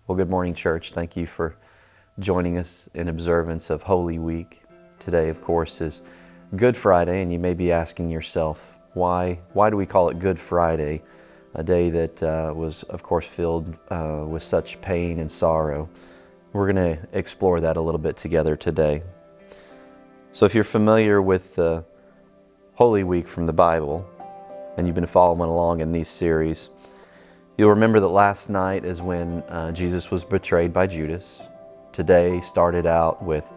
Well, good morning, church. Thank you for joining us in observance of Holy Week. Today, of course, is Good Friday, and you may be asking yourself, why do we call it Good Friday, a day that was, of course, filled with such pain and sorrow? We're going to explore that a little bit together today. So if you're familiar with Holy Week from the Bible, and you've been following along in these series, you'll remember that last night is when Jesus was betrayed by Judas. Today started out with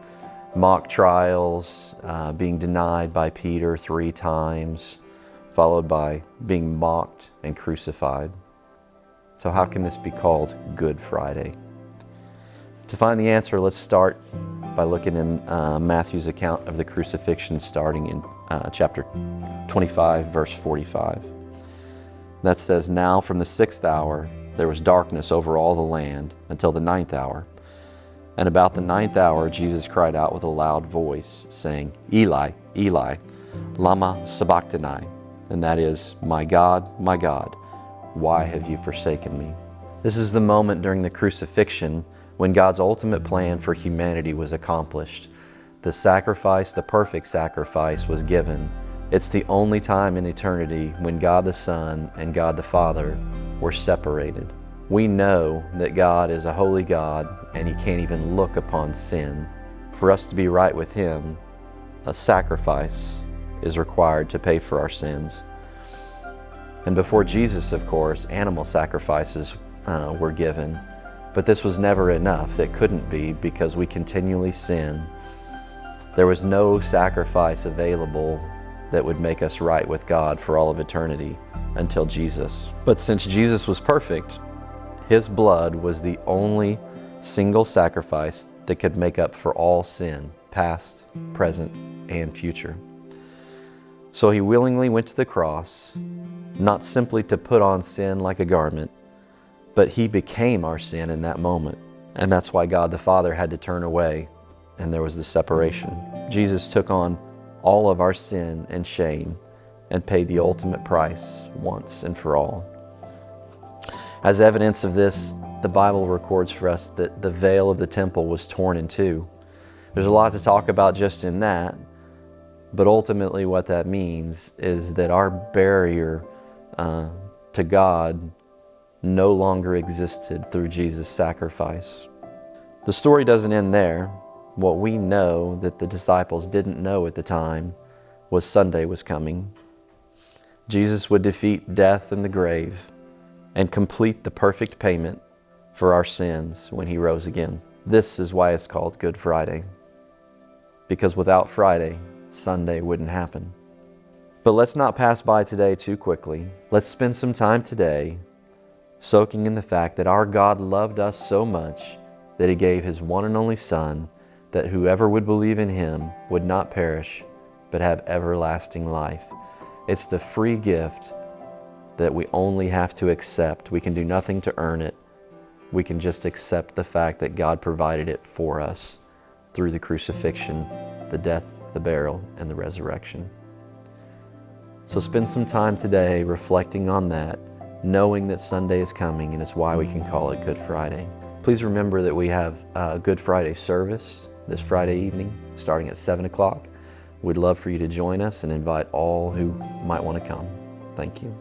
mock trials, being denied by Peter 3 times, followed by being mocked and crucified. So how can this be called Good Friday? To find the answer, let's start by looking in Matthew's account of the crucifixion, starting in chapter 25, verse 45. That says, "Now from the 6th hour there was darkness over all the land until the 9th hour. And about the 9th hour Jesus cried out with a loud voice, saying, Eli, Eli, lama sabachthani?" And that is, my God, why have you forsaken me?" This is the moment during the crucifixion when God's ultimate plan for humanity was accomplished. The sacrifice, the perfect sacrifice, was given. It's the only time in eternity when God the Son and God the Father were separated. We know that God is a holy God and He can't even look upon sin. For us to be right with Him, a sacrifice is required to pay for our sins. And before Jesus, of course, animal sacrifices were given. But this was never enough. It couldn't be, because we continually sin. There was no sacrifice available that would make us right with God for all of eternity until Jesus. But since Jesus was perfect, His blood was the only single sacrifice that could make up for all sin, past, present, and future. So He willingly went to the cross, not simply to put on sin like a garment, but He became our sin in that moment. And that's why God the Father had to turn away, and there was the separation. Jesus took on all of our sin and shame and paid the ultimate price once and for all. As evidence of this, the Bible records for us that the veil of the temple was torn in two. There's a lot to talk about just in that, but ultimately what that means is that our barrier to God no longer existed through Jesus' sacrifice. The story doesn't end there. What we know that the disciples didn't know at the time was Sunday was coming. Jesus would defeat death and the grave and complete the perfect payment for our sins when He rose again. This is why it's called Good Friday, because without Friday, Sunday wouldn't happen. But let's not pass by today too quickly. Let's spend some time today soaking in the fact that our God loved us so much that He gave His one and only Son, that whoever would believe in Him would not perish, but have everlasting life. It's the free gift that we only have to accept. We can do nothing to earn it. We can just accept the fact that God provided it for us through the crucifixion, the death, the burial, and the resurrection. So spend some time today reflecting on that, knowing that Sunday is coming, and it's why we can call it Good Friday. Please remember that we have a Good Friday service this Friday evening, starting at 7 o'clock. We'd love for you to join us and invite all who might want to come. Thank you.